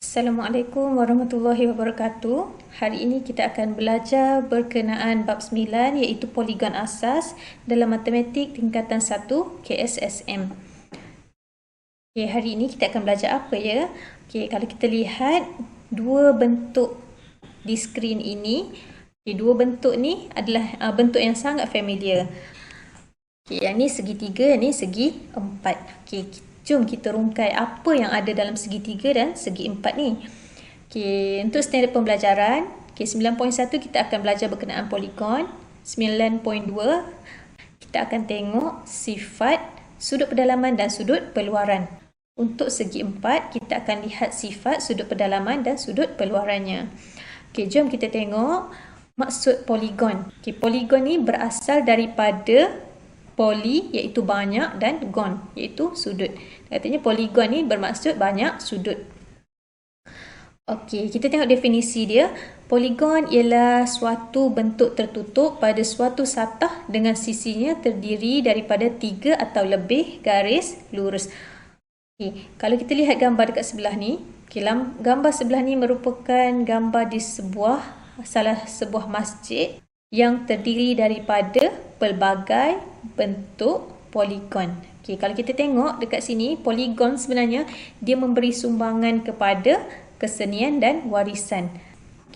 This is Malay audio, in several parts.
Assalamualaikum warahmatullahi wabarakatuh. Hari ini kita akan belajar berkenaan bab 9 iaitu poligon asas dalam matematik tingkatan 1 KSSM. Hari ini kita akan belajar apa ya? Kalau kita lihat dua bentuk di skrin ini, dua bentuk ni adalah bentuk yang sangat familiar. Yang ni segitiga, yang ni segi empat. Jom kita rungkai apa yang ada dalam segitiga dan segi empat ni. Untuk standard pembelajaran, 9.1 kita akan belajar berkenaan poligon. 9.2 kita akan tengok sifat sudut pedalaman dan sudut peluaran. Untuk segi empat, kita akan lihat sifat sudut pedalaman dan sudut peluarannya. Jom kita tengok maksud poligon. Poligon ni berasal daripada poli iaitu banyak dan gon iaitu sudut. Katanya poligon ni bermaksud banyak sudut. Kita tengok definisi dia. Poligon ialah suatu bentuk tertutup pada suatu satah dengan sisinya terdiri daripada 3 atau lebih garis lurus. Kalau kita lihat gambar dekat sebelah ni, gambar sebelah ni merupakan gambar di salah sebuah masjid yang terdiri daripada pelbagai bentuk poligon. Kalau kita tengok dekat sini, poligon sebenarnya dia memberi sumbangan kepada kesenian dan warisan.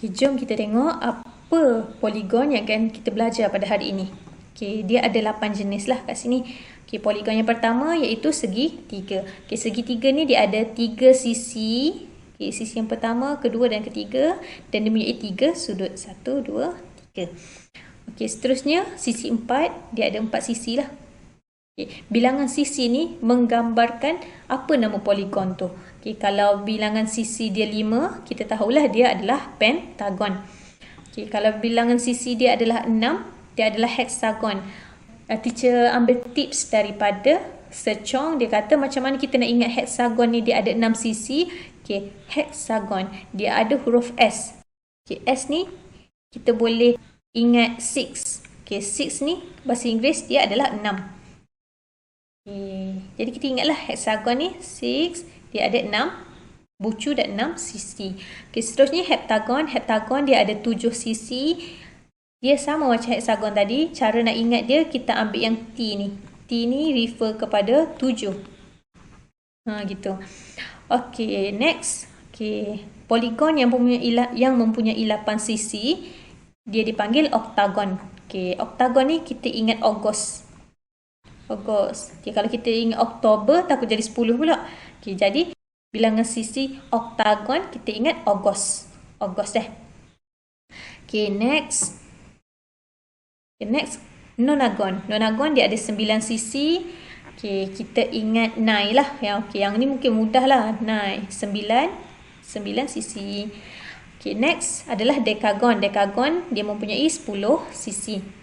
Jom kita tengok apa poligon yang akan kita belajar pada hari ini. Dia ada 8 jenis lah kat sini. Poligon yang pertama iaitu segitiga. Segitiga ni dia ada 3 sisi. Sisi yang pertama, kedua dan ketiga, dan dia mempunyai 3 sudut. 1, 2, 3. Seterusnya sisi 4, dia ada 4 sisi lah. Bilangan sisi ni menggambarkan apa nama poligon tu. Kalau bilangan sisi dia 5, kita tahulah dia adalah pentagon. Kalau bilangan sisi dia adalah 6, dia adalah hexagon. Teacher ambil tips daripada Secong. Dia kata macam mana kita nak ingat hexagon ni dia ada 6 sisi. Hexagon dia ada huruf S. S ni kita boleh ingat 6. 6 ni bahasa Inggeris dia adalah 6. Jadi kita ingatlah hexagon ni 6, dia ada 6 bucu dan 6 sisi. Seterusnya heptagon. Heptagon dia ada 7 sisi. Dia sama macam hexagon tadi. Cara nak ingat dia, kita ambil yang T ni. T ni refer kepada 7. Gitu. Next. Poligon yang mempunyai 8 sisi, dia dipanggil oktagon. Oktagon ni kita ingat Ogos. Kalau kita ingat Oktober, takut jadi 10 pula. Jadi bilangan sisi oktagon kita ingat Ogos. Next, nonagon. Nonagon dia ada 9 sisi. Kita ingat nai lah. Yang ni mungkin mudah lah. Nai, 9 sisi. Next adalah dekagon. Dekagon dia mempunyai 10 sisi.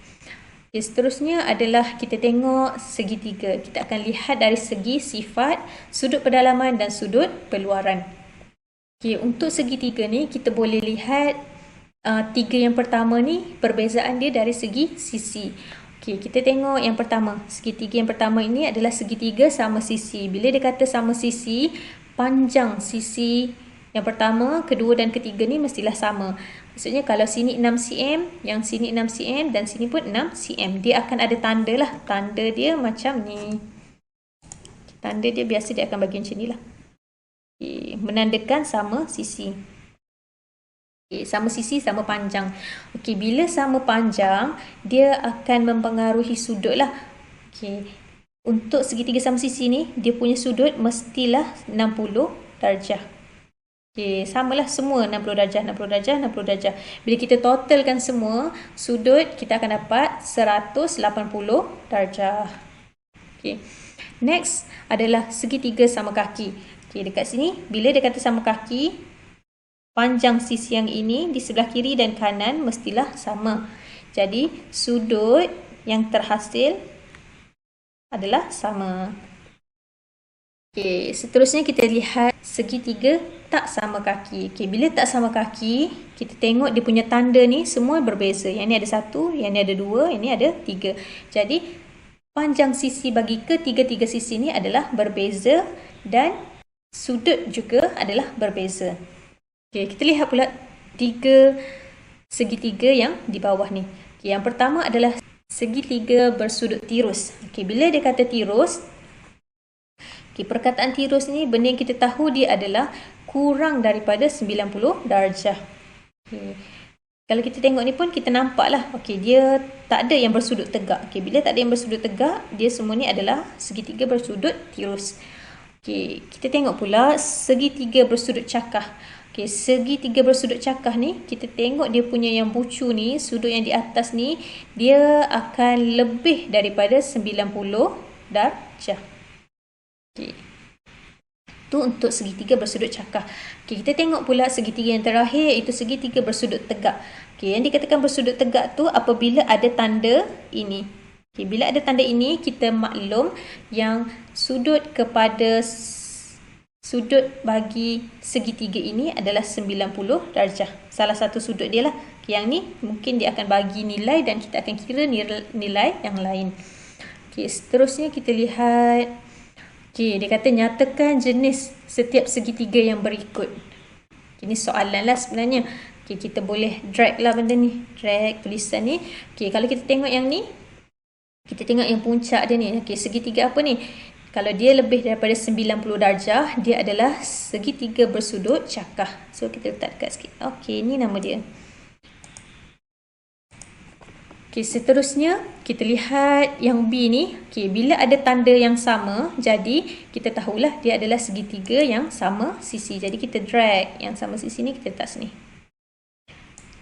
Seterusnya adalah kita tengok segitiga. Kita akan lihat dari segi sifat sudut pedalaman dan sudut peluaran. Untuk segitiga ni kita boleh lihat 3 yang pertama ni perbezaan dia dari segi sisi. Kita tengok yang pertama. Segitiga yang pertama ini adalah segitiga sama sisi. Bila dia kata sama sisi, panjang sisi yang pertama, kedua dan ketiga ni mestilah sama. Maksudnya kalau sini 6 cm, yang sini 6 cm dan sini pun 6 cm. Dia akan ada tanda lah. Tanda dia macam ni. Tanda dia biasa dia akan bagi macam ni lah. Menandakan sama sisi. Sama sisi, sama panjang. Bila sama panjang, dia akan mempengaruhi sudut lah. Untuk segitiga sama sisi ni, dia punya sudut mestilah 60 darjah. Samalah semua 60 darjah, 60 darjah, 60 darjah. Bila kita totalkan semua, sudut kita akan dapat 180 darjah. Next adalah segitiga sama kaki. Dekat sini, bila dia kata sama kaki, panjang sisi yang ini di sebelah kiri dan kanan mestilah sama. Jadi, sudut yang terhasil adalah sama. Seterusnya kita lihat segitiga tak sama kaki. Bila tak sama kaki, kita tengok dia punya tanda ni semua berbeza. Yang ni ada 1, yang ni ada 2, yang ni ada 3. Jadi, panjang sisi bagi ketiga-tiga sisi ni adalah berbeza dan sudut juga adalah berbeza. Okey, kita lihat pula tiga segitiga yang di bawah ni. Okey, yang pertama adalah segitiga bersudut tirus. Okey, bila dia kata tirus, okey, perkataan tirus ni benda yang kita tahu dia adalah kurang daripada 90 darjah. Okey. Kalau kita tengok ni pun kita nampak lah. Okey, dia tak ada yang bersudut tegak. Okey, bila tak ada yang bersudut tegak, dia semua ni adalah segitiga bersudut tirus. Okey, kita tengok pula segitiga bersudut cakah. Okey, segitiga bersudut cakah ni, kita tengok dia punya yang bucu ni, sudut yang di atas ni, dia akan lebih daripada 90 darjah. Okey. Itu untuk segitiga bersudut cakah. Okay, kita tengok pula segitiga yang terakhir, iaitu segitiga bersudut tegak. Okay, yang dikatakan bersudut tegak tu apabila ada tanda ini. Okay, bila ada tanda ini, kita maklum yang sudut kepada sudut bagi segitiga ini adalah 90 darjah. Salah satu sudut dia lah. Okay, yang ni mungkin dia akan bagi nilai dan kita akan kira nilai yang lain. Okay, seterusnya kita lihat. Okay, dia kata nyatakan jenis setiap segitiga yang berikut. Okay, ini soalan lah sebenarnya. Okay, kita boleh drag lah benda ni. Drag tulisan ni. Okay, kalau kita tengok yang ni, kita tengok yang puncak dia ni. Okay, segitiga apa ni? Kalau dia lebih daripada 90 darjah, dia adalah segitiga bersudut cakah. So, kita letak dekat sikit. Okay, ni nama dia. Okay, seterusnya kita lihat yang B ni. Okay, bila ada tanda yang sama, jadi kita tahulah dia adalah segitiga yang sama sisi. Jadi kita drag yang sama sisi ni, kita letak sini.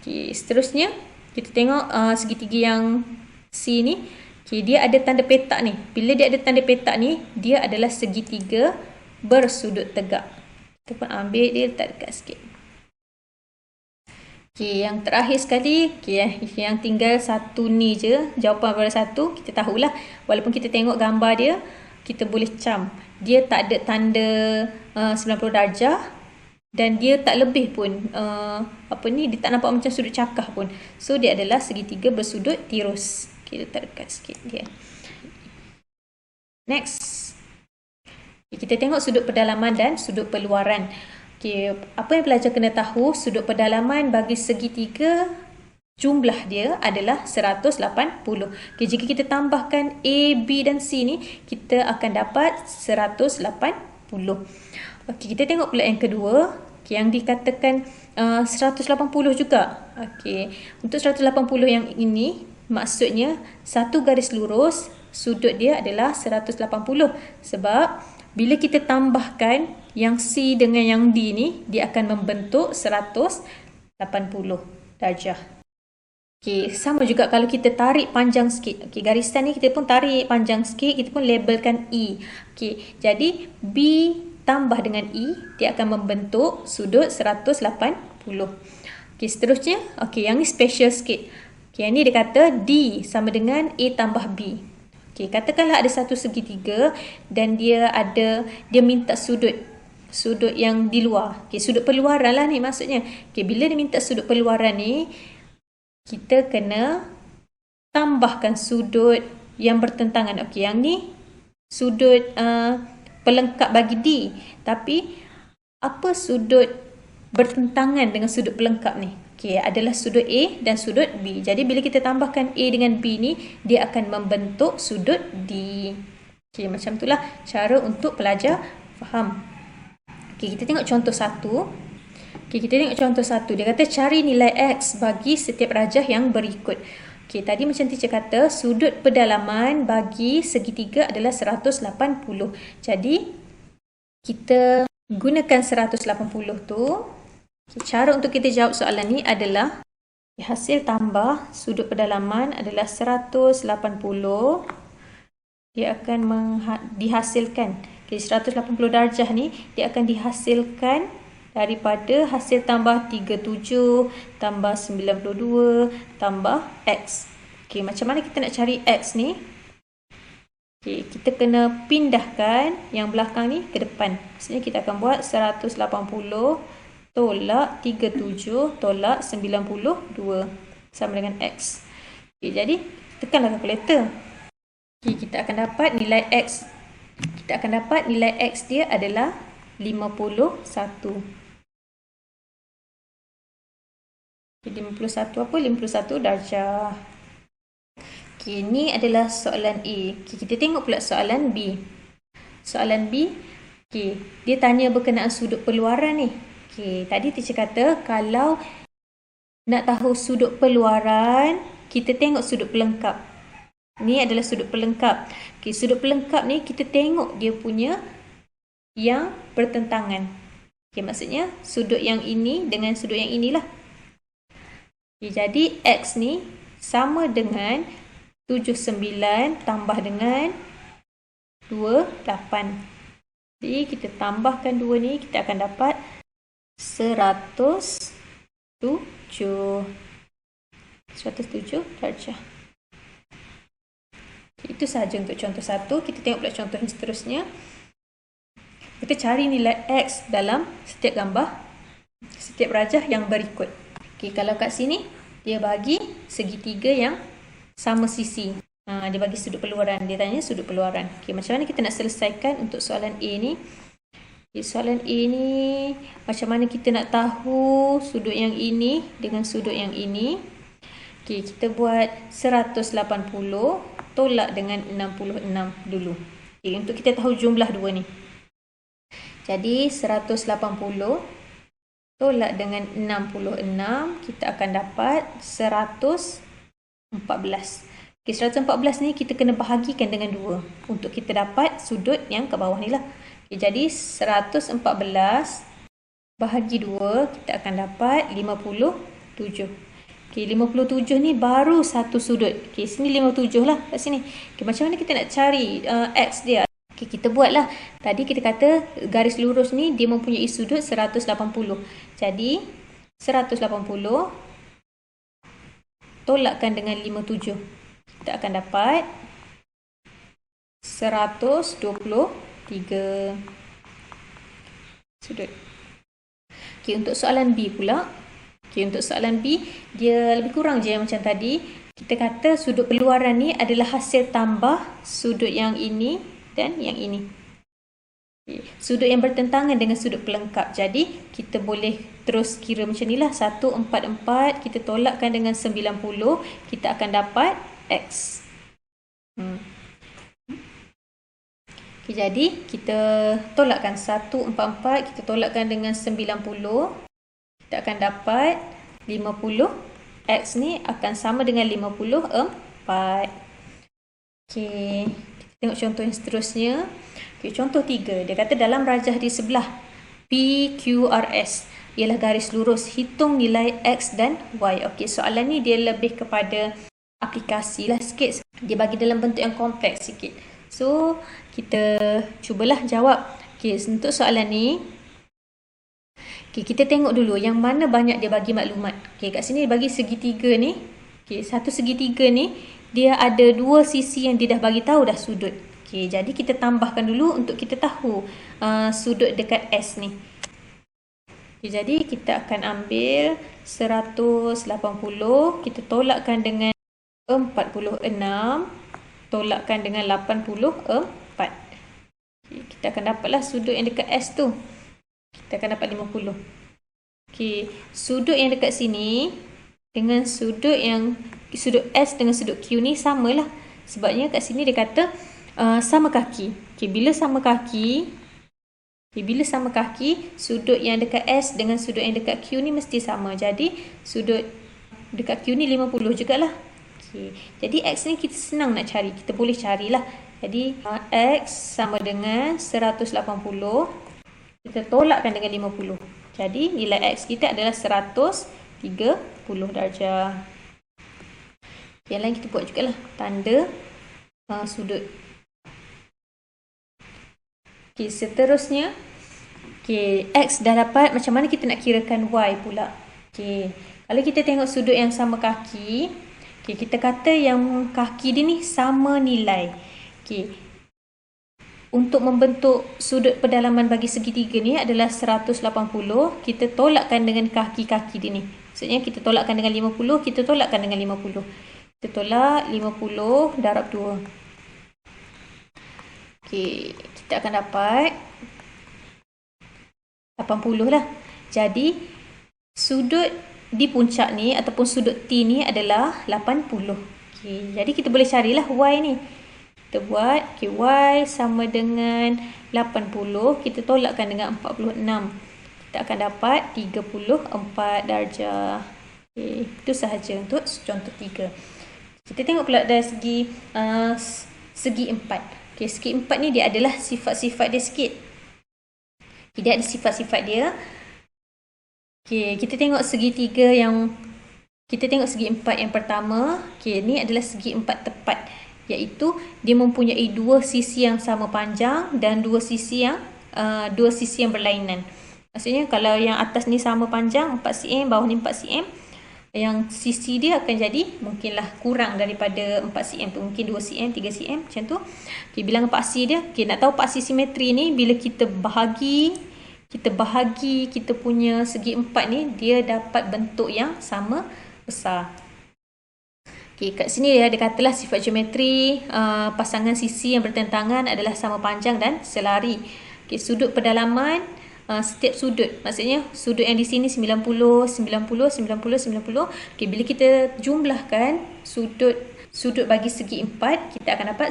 Okay, seterusnya kita tengok segitiga yang C ni. Okay, dia ada tanda petak ni. Bila dia ada tanda petak ni, dia adalah segitiga bersudut tegak. Kita pun ambil dia, letak dekat sikit. Okay, yang terakhir sekali, okay, yang tinggal satu ni je, jawapan pada satu, kita tahulah. Walaupun kita tengok gambar dia, kita boleh cam. Dia tak ada tanda 90 darjah dan dia tak lebih pun, dia tak nampak macam sudut cakah pun. So, dia adalah segitiga bersudut tirus. Okay, letak dekat sikit dia. Next. Okay, kita tengok sudut pedalaman dan sudut peluaran. Okay, apa yang pelajar kena tahu, sudut pedalaman bagi segitiga jumlah dia adalah 180. Okay, jika kita tambahkan A, B dan C ni, kita akan dapat 180. Okay, kita tengok pula yang kedua. Okay, yang dikatakan 180 juga. Okay, untuk 180 yang ini, maksudnya satu garis lurus, sudut dia adalah 180. Sebab bila kita tambahkan yang C dengan yang D ni, dia akan membentuk 180 darjah. Okay, sama juga kalau kita tarik panjang sikit. Okay, garisan ni kita pun tarik panjang sikit, kita pun labelkan E. Okay, jadi B tambah dengan E, dia akan membentuk sudut 180. Okay, seterusnya, okay, yang ni special sikit. Okay, yang ni dia kata D sama dengan A tambah B. Okay, katakanlah ada satu segitiga dan dia minta sudut yang di luar. Okay, sudut peluaran lah ni maksudnya. Okay, bila dia minta sudut peluaran ni, kita kena tambahkan sudut yang bertentangan. Okay, yang ni sudut pelengkap bagi D. Tapi, apa sudut bertentangan dengan sudut pelengkap ni? Okay, adalah sudut A dan sudut B. Jadi, bila kita tambahkan A dengan B ni, dia akan membentuk sudut D. Okay, macam itulah cara untuk pelajar faham. Okay, kita tengok contoh satu. Okay, kita tengok contoh satu. Dia kata cari nilai X bagi setiap rajah yang berikut. Okay, tadi macam teacher kata, sudut pedalaman bagi segitiga adalah 180. Jadi, kita gunakan 180 tu. Okay, cara untuk kita jawab soalan ni adalah hasil tambah sudut pedalaman adalah 180. Dia akan dihasilkan. Okay, 180 darjah ni dia akan dihasilkan daripada hasil tambah 37 tambah 92 tambah X. Okay, macam mana kita nak cari X ni? Okay, kita kena pindahkan yang belakang ni ke depan. Maksudnya kita akan buat 180 tolak 37 tolak 92 sama dengan X. Okay, jadi tekanlah kalkulator. Okay, kita akan dapat nilai X. Kita akan dapat nilai X dia adalah 51. 51 apa? 51 darjah. Okey, ni adalah soalan A. Okey, kita tengok pula soalan B. Soalan B, okey, dia tanya berkenaan sudut peluaran ni. Okey, tadi teacher kata kalau nak tahu sudut peluaran, kita tengok sudut pelengkap. Ni adalah sudut pelengkap. Okey, sudut pelengkap ni kita tengok dia punya yang bertentangan. Okey, maksudnya sudut yang ini dengan sudut yang inilah. Okey, jadi X ni sama dengan 79 tambah dengan 28. Jadi kita tambahkan 2 ni, kita akan dapat 107. 107 darjah. Itu sahaja untuk contoh 1. Kita tengok pula contoh yang seterusnya. Kita cari nilai X dalam setiap gambar, setiap rajah yang berikut. Okey, kalau kat sini, dia bagi segitiga yang sama sisi. Dia bagi sudut peluaran. Dia tanya sudut peluaran. Okey, macam mana kita nak selesaikan untuk soalan A ni? Okay, soalan A ni, macam mana kita nak tahu sudut yang ini dengan sudut yang ini? Okey, kita buat 180 tolak dengan 66 dulu. Okey, untuk kita tahu jumlah dua ni. Jadi 180 tolak dengan 66, kita akan dapat 114. Okey, 114 ni kita kena bahagikan dengan 2 untuk kita dapat sudut yang ke bawah ni lah. Okay, jadi 114 bahagi 2, kita akan dapat 57. Okay, 57 ni baru satu sudut. Okay, sini 57 lah kat sini. Okay, macam mana kita nak cari X dia? Okay, kita buatlah. Tadi kita kata garis lurus ni dia mempunyai sudut 180. Jadi 180 tolakkan dengan 57. Kita akan dapat 123 sudut. Okey, untuk soalan B pula. Okey, untuk soalan B, dia lebih kurang je macam tadi. Kita kata sudut peluaran ni adalah hasil tambah sudut yang ini dan yang ini. Okay. Sudut yang bertentangan dengan sudut pelengkap. Jadi, kita boleh terus kira macam ni lah. 144, kita tolakkan dengan 90, kita akan dapat X. Okay, jadi kita tolakkan 144, kita tolakkan dengan 90, kita akan dapat 50. X ni akan sama dengan 54. Okay, kita tengok contoh yang seterusnya. Okay, contoh 3, dia kata dalam rajah di sebelah PQRS ialah garis lurus, hitung nilai X dan Y. Okay, soalan ni dia lebih kepada aplikasi lah sikit. Dia bagi dalam bentuk yang kompleks sikit. So, kita cubalah jawab. Okay, untuk soalan ni, okay, kita tengok dulu yang mana banyak dia bagi maklumat. Okay, kat sini dia bagi segitiga ni. Okay, satu segitiga ni, dia ada dua sisi yang dia dah bagi tahu dah sudut. Okay, jadi kita tambahkan dulu untuk kita tahu sudut dekat S ni. Okay, jadi kita akan ambil 180, kita tolakkan dengan 46, tolakkan dengan 84. Okay, kita akan dapatlah sudut yang dekat S tu. Kita akan dapat 50. Okay, sudut yang dekat sini dengan sudut S dengan sudut Q ni samalah. Sebabnya kat sini dia kata sama kaki. Okay, bila sama kaki, sudut yang dekat S dengan sudut yang dekat Q ni mesti sama. Jadi sudut dekat Q ni 50 jugalah. Okay, jadi X ni kita senang nak cari. Kita boleh carilah. Jadi X sama dengan 180. Kita tolakkan dengan 50. Jadi nilai X kita adalah 130 darjah. Yang lain kita buat jugalah. Tanda sudut. Okay, seterusnya. Okay, X dah dapat. Macam mana kita nak kirakan Y pula? Okay, kalau kita tengok sudut yang sama kaki. Okay, kita kata yang kaki dia ni sama nilai. Okay. Untuk membentuk sudut pedalaman bagi segitiga ni adalah 180. Kita tolakkan dengan kaki-kaki dia ni. Maksudnya kita tolakkan dengan 50, kita tolakkan dengan 50. Kita tolak 50 darab 2. Okey, kita akan dapat 80 lah. Jadi sudut di puncak ni ataupun sudut T ni adalah 80. Okey, jadi kita boleh carilah Y ni. Kita buat Y sama dengan 80, kita tolakkan dengan 46. Kita akan dapat 34 darjah. Okey, itu sahaja untuk contoh 3. Kita tengok pula dari segi 4. Okey, segi 4 ni dia adalah sifat-sifat dia sikit. Dia ada sifat-sifat dia. Okey, kita tengok segi 3 yang kita tengok segi 4 yang pertama. Okey, ni adalah segi 4 tepat, iaitu dia mempunyai dua sisi yang sama panjang dan dua sisi yang berlainan. Maksudnya kalau yang atas ni sama panjang 4 cm, bawah ni 4 cm, yang sisi dia akan jadi mungkinlah kurang daripada 4 cm tu, mungkin 2 cm, 3 cm macam tu. Okey, bilangan paksi dia. Okey, nak tahu paksi simetri ni, bila kita bahagi kita punya segi 4 ni, dia dapat bentuk yang sama besar. Okey, kat sini dia ada katalah sifat geometri pasangan sisi yang bertentangan adalah sama panjang dan selari. Okey, sudut pedalaman setiap sudut, maksudnya sudut yang di sini 90, 90, 90, 90. Okey, bila kita jumlahkan sudut bagi segi 4, kita akan dapat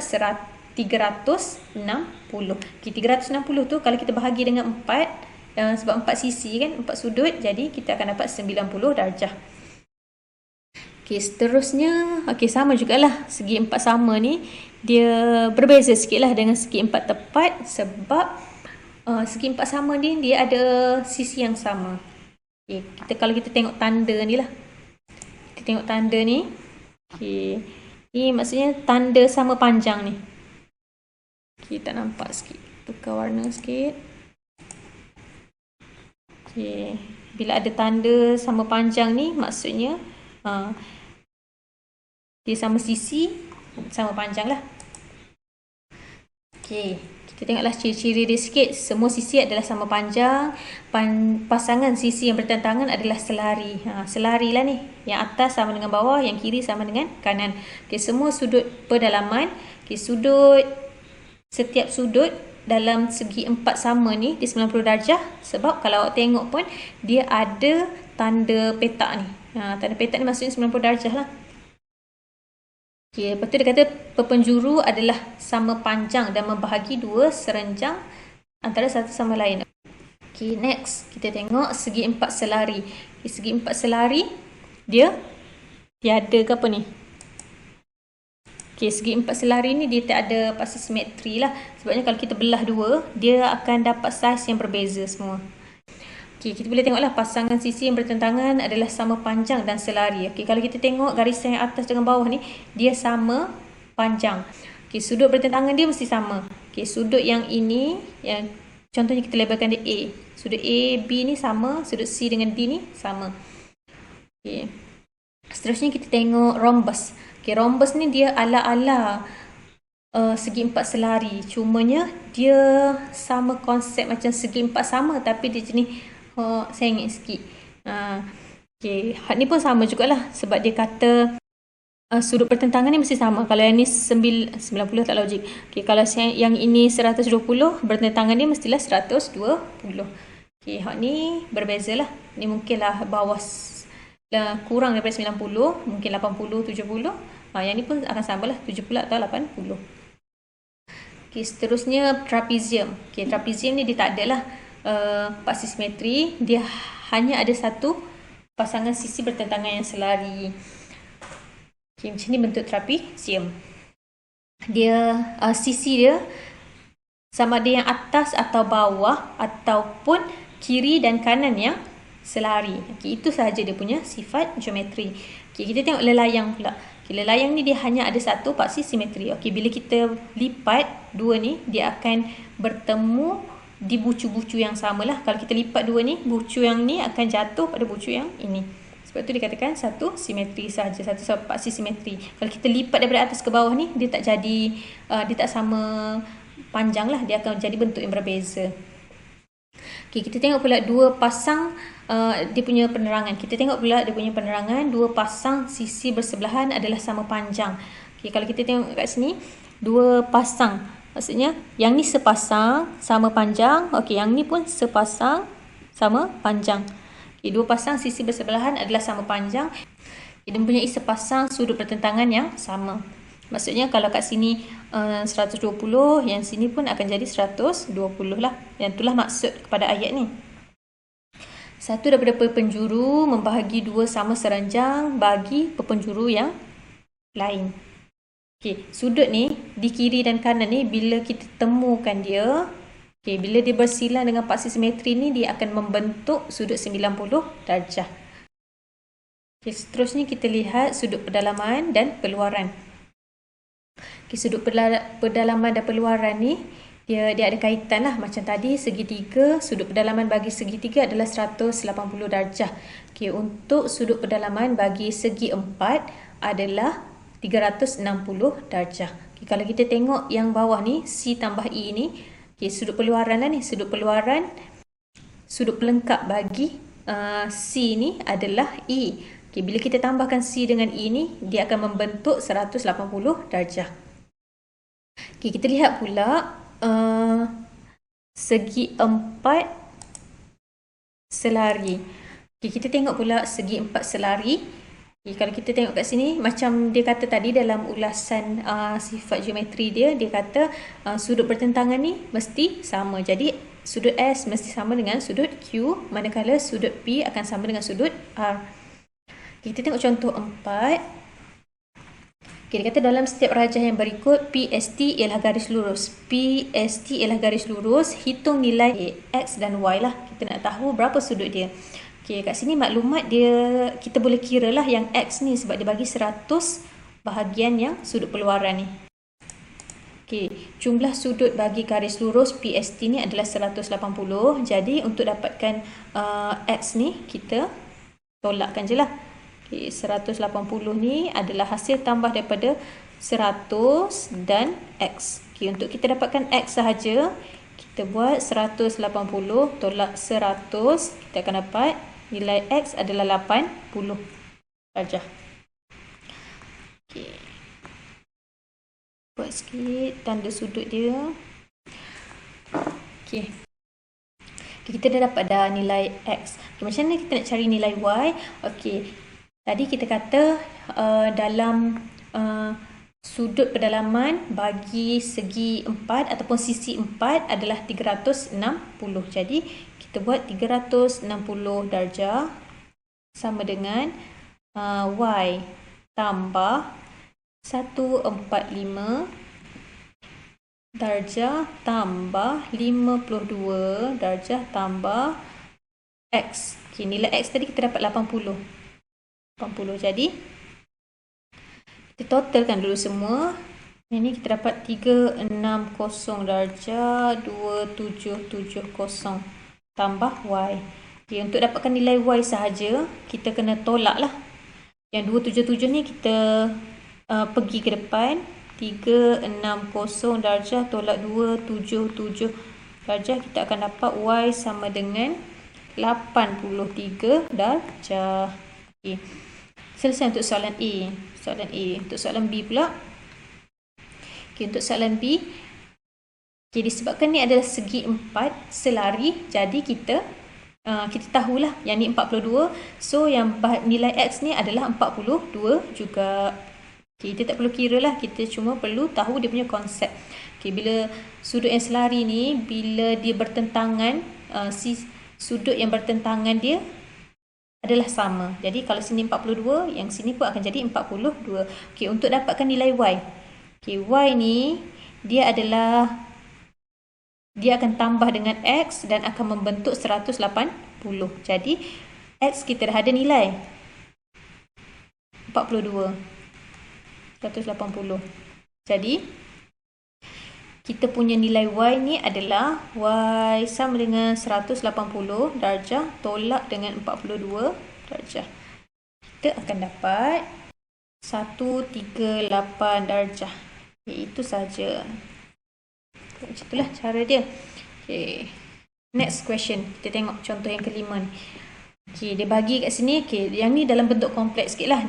360. Okey, 360 tu kalau kita bahagi dengan 4, sebab 4 sisi kan, 4 sudut, jadi kita akan dapat 90 darjah. Okey, seterusnya, okey, sama jugalah segi 4 sama ni, dia berbeza sikit lah dengan segi 4 tepat, sebab segi 4 sama ni dia ada sisi yang sama. Okay, kalau kita tengok tanda ni lah. Kita tengok tanda ni. Okay, ni maksudnya tanda sama panjang ni. Okay, tak nampak sikit. Tukar warna sikit. Okay, bila ada tanda sama panjang ni, maksudnya dia sama sisi, sama panjang lah. Okay, kita tengoklah ciri-ciri dia sikit. Semua sisi adalah sama panjang. Pasangan sisi yang bertentangan adalah selari. Selari lah ni. Yang atas sama dengan bawah, yang kiri sama dengan kanan. Okay, semua sudut pedalaman. Okay, setiap sudut dalam segi 4 sama ni di 90 darjah. Sebab kalau awak tengok pun, dia ada tanda petak ni. Tanda petak ni maksudnya 90 darjah lah. Okay, lepas tu dia kata perpenjuru adalah sama panjang dan membahagi dua serenjang antara satu sama lain. Okay, next kita tengok segi 4 selari. Okay, segi 4 selari dia tiada ke apa ni? Okay, segi 4 selari ni dia tak ada paksi simetri lah. Sebabnya kalau kita belah dua, dia akan dapat saiz yang berbeza semua. Okay, kita boleh tengoklah pasangan sisi yang bertentangan adalah sama panjang dan selari. Okay, kalau kita tengok garisan yang atas dengan bawah ni, dia sama panjang. Okay, sudut bertentangan dia mesti sama. Okay, sudut yang ini, yang contohnya kita labelkan dia A. Sudut A, B ni sama, sudut C dengan D ni sama. Okay. Seterusnya kita tengok rhombus. Okay, rhombus ni dia ala-ala segi 4 selari. Cumanya dia sama konsep macam segi 4 sama, tapi dia jenis sengit sikit. Okay, hak ni pun sama jugalah, sebab dia kata sudut pertentangan ni mesti sama. Kalau yang ni 90 tak logik. Okay, kalau yang ini 120, bertentangan dia mestilah 120. Okay, hak ni berbeza lah. Ni mungkinlah bawah kurang daripada 90, mungkin 80, 70. Yang ni pun akan sama lah, 70 atau 80. Okay, seterusnya trapezium. Okay, trapezium ni dia tak adalah paksi simetri, dia hanya ada satu pasangan sisi bertentangan yang selari. Okay, macam ni bentuk trapezium. Dia sisi dia sama ada yang atas atau bawah ataupun kiri dan kanan yang selari. Okay, itu sahaja dia punya sifat geometri. Okay, kita tengok lelayang pula. Okay, lelayang ni dia hanya ada satu paksi simetri. Okay, bila kita lipat dua ni, dia akan bertemu di bucu-bucu yang samalah. Kalau kita lipat dua ni, bucu yang ni akan jatuh pada bucu yang ini. Sebab tu dikatakan satu simetri sahaja, satu paksi simetri. Kalau kita lipat daripada atas ke bawah ni, dia tak jadi, dia tak sama panjang lah, dia akan jadi bentuk yang berbeza. Okay, kita tengok pula dua pasang dia punya penerangan. Kita tengok pula dia punya penerangan, dua pasang sisi bersebelahan adalah sama panjang. Okay, kalau kita tengok kat sini, dua pasang, maksudnya yang ni sepasang sama panjang. Okey, yang ni pun sepasang sama panjang. Okay, dua pasang sisi bersebelahan adalah sama panjang. Dia mempunyai sepasang sudut pertentangan yang sama. Maksudnya kalau kat sini 120, yang sini pun akan jadi 120 lah. Yang itulah maksud kepada ayat ni. Satu daripada perpenjuru membahagi dua sama seranjang bagi perpenjuru yang lain. Okay, sudut ni di kiri dan kanan ni bila kita temukan dia, okay, bila dia bersilang dengan paksi simetri ni, dia akan membentuk sudut 90 darjah. Okay, seterusnya kita lihat sudut pedalaman dan peluaran. Okay, sudut pedalaman dan peluaran ni dia ada kaitan lah. Macam tadi segitiga, sudut pedalaman bagi segitiga adalah 180 darjah. Okay, untuk sudut pedalaman bagi segi empat adalah 360 darjah. Okay, kalau kita tengok yang bawah ni, C tambah E ni, okay, sudut peluaran lah ni. Sudut peluaran, sudut pelengkap bagi C ni adalah E. Okay, bila kita tambahkan C dengan E ni, dia akan membentuk 180 darjah. Okay, kita lihat pula segi empat selari. Okay, kita tengok pula segi empat selari. Okay, kalau kita tengok kat sini, macam dia kata tadi dalam ulasan sifat geometri dia kata sudut pertentangan ni mesti sama. Jadi sudut S mesti sama dengan sudut Q, manakala sudut P akan sama dengan sudut R. Okay, kita tengok contoh 4. Okay, dia kata dalam setiap rajah yang berikut, PST ialah garis lurus. PST ialah garis lurus, hitung nilai X dan Y lah. Kita nak tahu berapa sudut dia. Okay, kat sini maklumat dia, kita boleh kira lah yang X ni sebab dia bagi 100 bahagian yang sudut peluaran ni. Okay, jumlah sudut bagi garis lurus PST ni adalah 180. Jadi untuk dapatkan X ni, kita tolakkan je lah. Okay, 180 ni adalah hasil tambah daripada 100 dan X. Okay, untuk kita dapatkan X sahaja, kita buat 180 tolak 100, kita akan dapat nilai X adalah 80 darjah. Okay. Buat sikit tanda sudut dia. Okay. Kita dah dapat dah nilai X. Okay, macam mana kita nak cari nilai Y? Okay. Tadi kita kata dalam sudut pedalaman bagi segi 4 ataupun sisi 4 adalah 360. Jadi kita buat 360 darjah sama dengan Y tambah 145 darjah tambah 52 darjah tambah X. Okay, nilai X tadi kita dapat 80. Jadi kita totalkan dulu semua. Ini kita dapat 360 darjah 2770 tambah Y. Okay, untuk dapatkan nilai Y sahaja, kita kena tolak lah. Yang 277 ni kita pergi ke depan. 360 darjah tolak 277 darjah, kita akan dapat Y sama dengan 83 darjah. Okay. Selesai untuk soalan A. Untuk soalan B pula. Okay, untuk soalan B, okay, disebabkan ni adalah segi 4 selari, jadi kita tahulah yang ni 42. So yang nilai X ni adalah 42 juga. Okay, kita tak perlu kira lah, kita cuma perlu tahu dia punya konsep. Okay, bila sudut yang selari ni, bila dia bertentangan, sudut yang bertentangan dia adalah sama. Jadi kalau sini 42, yang sini pun akan jadi 42. Okey, untuk dapatkan nilai Y. Okey, Y ni dia akan tambah dengan X dan akan membentuk 180. Jadi X kita dah ada nilai 42. 180. Jadi kita punya nilai Y ni adalah Y sama dengan 180 darjah tolak dengan 42 darjah. Kita akan dapat 138 darjah. Okay, itu saja. Macam itulah cara dia. Okay. Next question. Kita tengok contoh yang kelima ni. Okay, dia bagi kat sini. Okay, yang ni dalam bentuk kompleks sikit lah.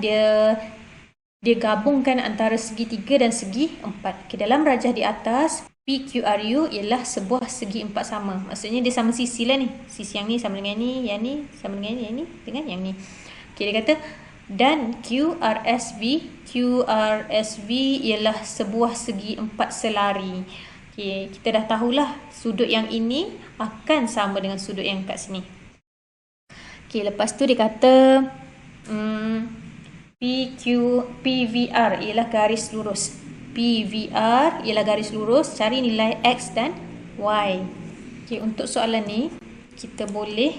Dia gabungkan antara segi 3 dan segi 4. Okay, dalam rajah di atas, PQRU ialah sebuah segi empat sama. Maksudnya dia sama sisi lah ni. Sisi yang ni sama dengan ni, yang ni sama dengan yang ni dengan yang ni. Okay, dia kata dan QRSV ialah sebuah segi empat selari. Okay, kita dah tahulah sudut yang ini akan sama dengan sudut yang kat sini. Okay, lepas tu dia kata PVR ialah garis lurus. PVR ialah garis lurus. Cari nilai X dan Y. Okay, untuk soalan ni kita boleh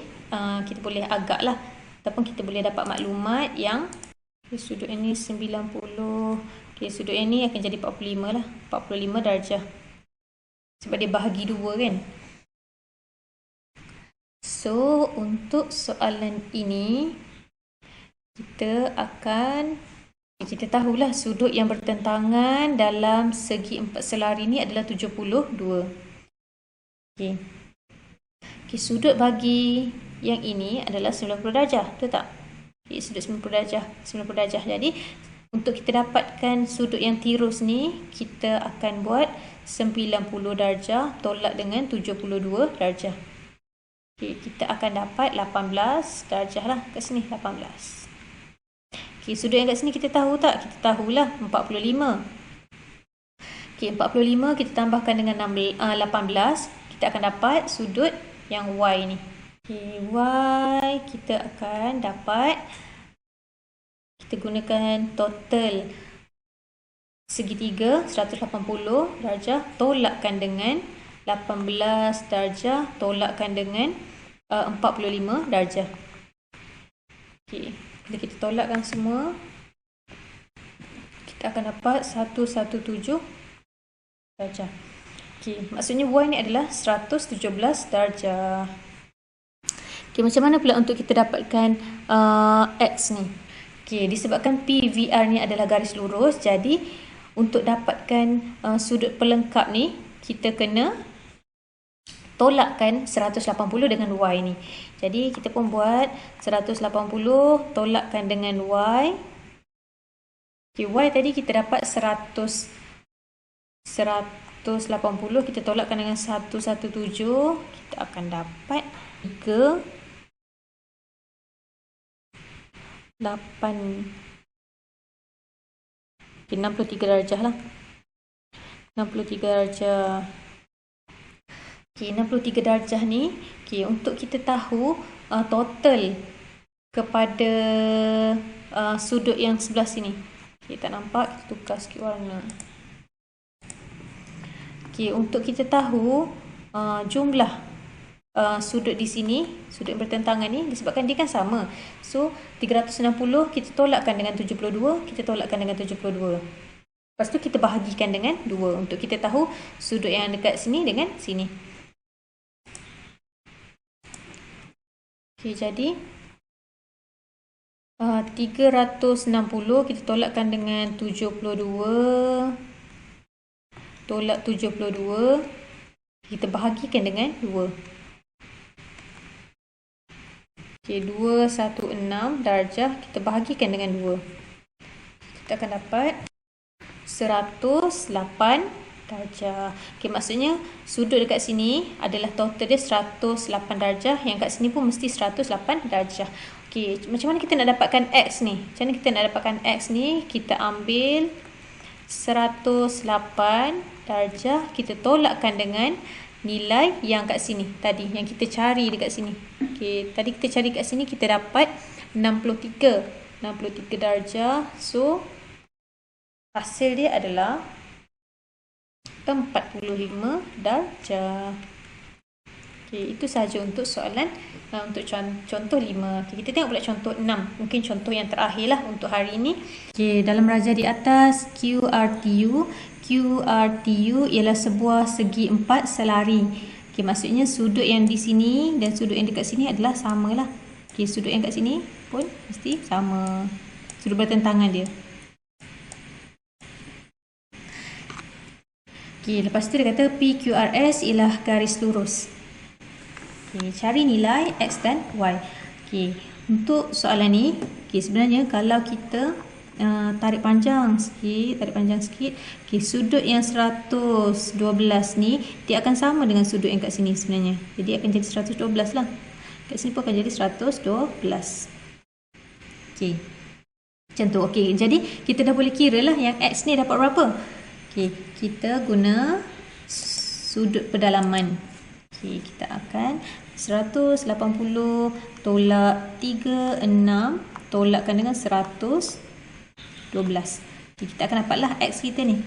agak lah, ataupun kita boleh dapat maklumat yang sudut ini 90. Okay, sudut yang ni akan jadi 45 lah. 45 darjah. Sebab dia bahagi dua kan. So, untuk soalan ini kita tahulah sudut yang bertentangan dalam segi empat selari ni adalah 72. Okay. Okay, sudut bagi yang ini adalah 90 darjah, betul tak? Okay, sudut 90 darjah. Jadi, untuk kita dapatkan sudut yang tirus ni, kita akan buat 90 darjah tolak dengan 72 darjah. Okay, kita akan dapat 18 darjah lah kat sini, 18. Okay, sudut yang kat sini kita tahu tak? Kita tahulah 45. Okay, 45 kita tambahkan dengan 18, kita akan dapat sudut yang Y ni. Okay, Y kita akan dapat, kita gunakan total segitiga 180 darjah tolakkan dengan 18 darjah tolakkan dengan 45 darjah. Okay, bila kita tolakkan semua, kita akan dapat 117 darjah. Okay, maksudnya Y ni adalah 117 darjah. Okay, macam mana pula untuk kita dapatkan X ni? Okay, disebabkan PVR ni adalah garis lurus, jadi untuk dapatkan sudut pelengkap ni, kita kena tolakkan 180 dengan Y ni. Jadi kita pun buat 180 tolakkan dengan Y. Okay, Y tadi kita dapat 180, kita tolakkan dengan 117, kita akan dapat 63 darjah lah. 63 darjah. Okay, 63 darjah ni, okay, untuk kita tahu total kepada sudut yang sebelah sini. Okay, tak nampak, kita tukar sikit warna. Okay, untuk kita tahu jumlah sudut di sini, sudut yang bertentangan ni, disebabkan dia kan sama. So, 360 kita tolakkan dengan 72, kita tolakkan dengan 72. Lepas tu kita bahagikan dengan 2 untuk kita tahu sudut yang dekat sini dengan sini. Okay, jadi 360 kita tolakkan dengan 72, tolak 72, kita bahagikan dengan 2. Okay, 216 darjah kita bahagikan dengan 2. Kita akan dapat 108 darjah. Okay, maksudnya sudut dekat sini adalah total dia 108 darjah. Yang kat sini pun mesti 108 darjah. Okay, macam mana kita nak dapatkan X ni? Macam mana kita nak dapatkan X ni? Kita ambil 108 darjah, kita tolakkan dengan nilai yang kat sini tadi, yang kita cari dekat sini. Okay, tadi kita cari kat sini, kita dapat 63 darjah. So, hasil dia adalah 45 darjah. Okay, itu sahaja untuk soalan untuk contoh 5. Okay, kita tengok pula contoh 6. Mungkin contoh yang terakhir lah untuk hari ini. Okay, dalam raja di atas QRTU ialah sebuah segi empat selari. Okay, maksudnya sudut yang di sini dan sudut yang dekat sini adalah sama lah. Okay, sudut yang kat sini pun mesti sama. Sudut bertentangan dia. Okay, lepas tu dia kata PQRS ialah garis lurus. Okay, cari nilai X dan Y. Okay, untuk soalan ni, okay, sebenarnya kalau kita tarik panjang sikit. Okey, sudut yang 112 ni dia akan sama dengan sudut yang kat sini sebenarnya. Jadi akan jadi 112 lah. Kat sini pun akan jadi 112. Okey. Macam tu. Okey, jadi kita dah boleh kira lah yang X ni dapat berapa. Okey, kita guna sudut pedalaman. Okey, kita akan 180 tolak 36 tolakkan dengan 112. Okey, kita akan dapatlah X kita ni.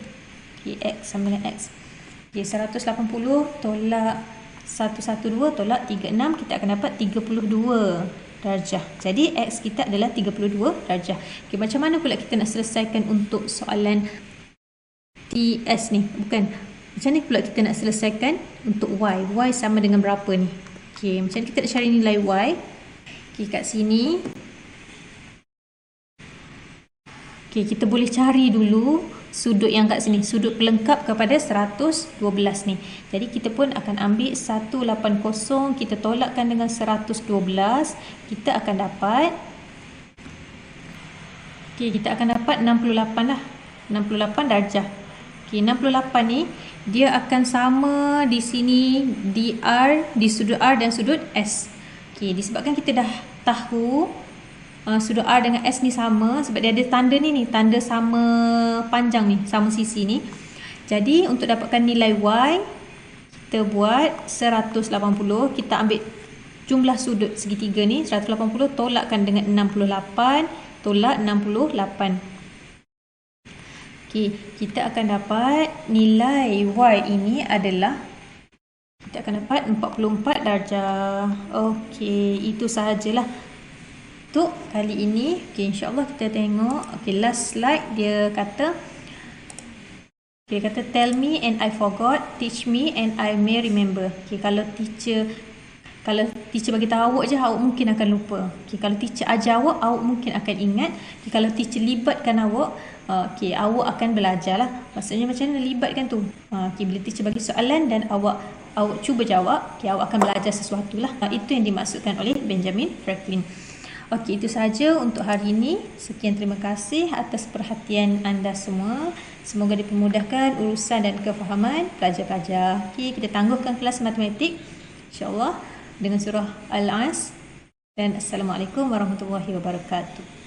Okey, X sama dengan X. Okey, 180 tolak 112 tolak 36, kita akan dapat 32 darjah. Jadi X kita adalah 32 darjah. Okey, macam mana pula kita nak selesaikan untuk soalan TS ni? Bukan. Macam ni pula kita nak selesaikan untuk Y. Y sama dengan berapa ni? Okey, macam ni kita nak cari nilai Y. Okey, kat sini. Okey, kita boleh cari dulu sudut yang kat sini. Sudut pelengkap kepada 112 ni. Jadi kita pun akan ambil 180, kita tolakkan dengan 112. Kita akan dapat, okey, kita akan dapat 68 lah. 68 darjah. Okey, 68 ni dia akan sama di sini di R, di sudut R dan sudut S. Okey, disebabkan kita dah tahu sudut R dengan S ni sama sebab dia ada tanda ni, tanda sama panjang ni, sama sisi ni. Jadi untuk dapatkan nilai Y, kita buat 180, kita ambil jumlah sudut segitiga ni, 180 tolakkan dengan 68 tolak 68. Okey, kita akan dapat nilai Y ini adalah, kita akan dapat 44 darjah. Okey, itu sahajalah untuk kali ini. Okey, insyaAllah kita tengok. Okey, last slide dia kata, okay, kata tell me and I forgot, teach me and I may remember. Okey, kalau teacher bagi tahu awak je, awak mungkin akan lupa. Okey, kalau teacher ajar awak mungkin akan ingat. Okay, kalau teacher libatkan awak, okey, awak akan belajar lah. Maksudnya macam mana libatkan tu? Okey, bila teacher bagi soalan dan awak cuba jawab, okey, awak akan belajar sesuatu lah. Itu yang dimaksudkan oleh Benjamin Franklin. Okey, itu sahaja untuk hari ini. Sekian, terima kasih atas perhatian anda semua. Semoga dipermudahkan urusan dan kefahaman pelajar-pelajar. Okey, kita tangguhkan kelas matematik insya-Allah dengan surah Al-As. Dan Assalamualaikum warahmatullahi wabarakatuh.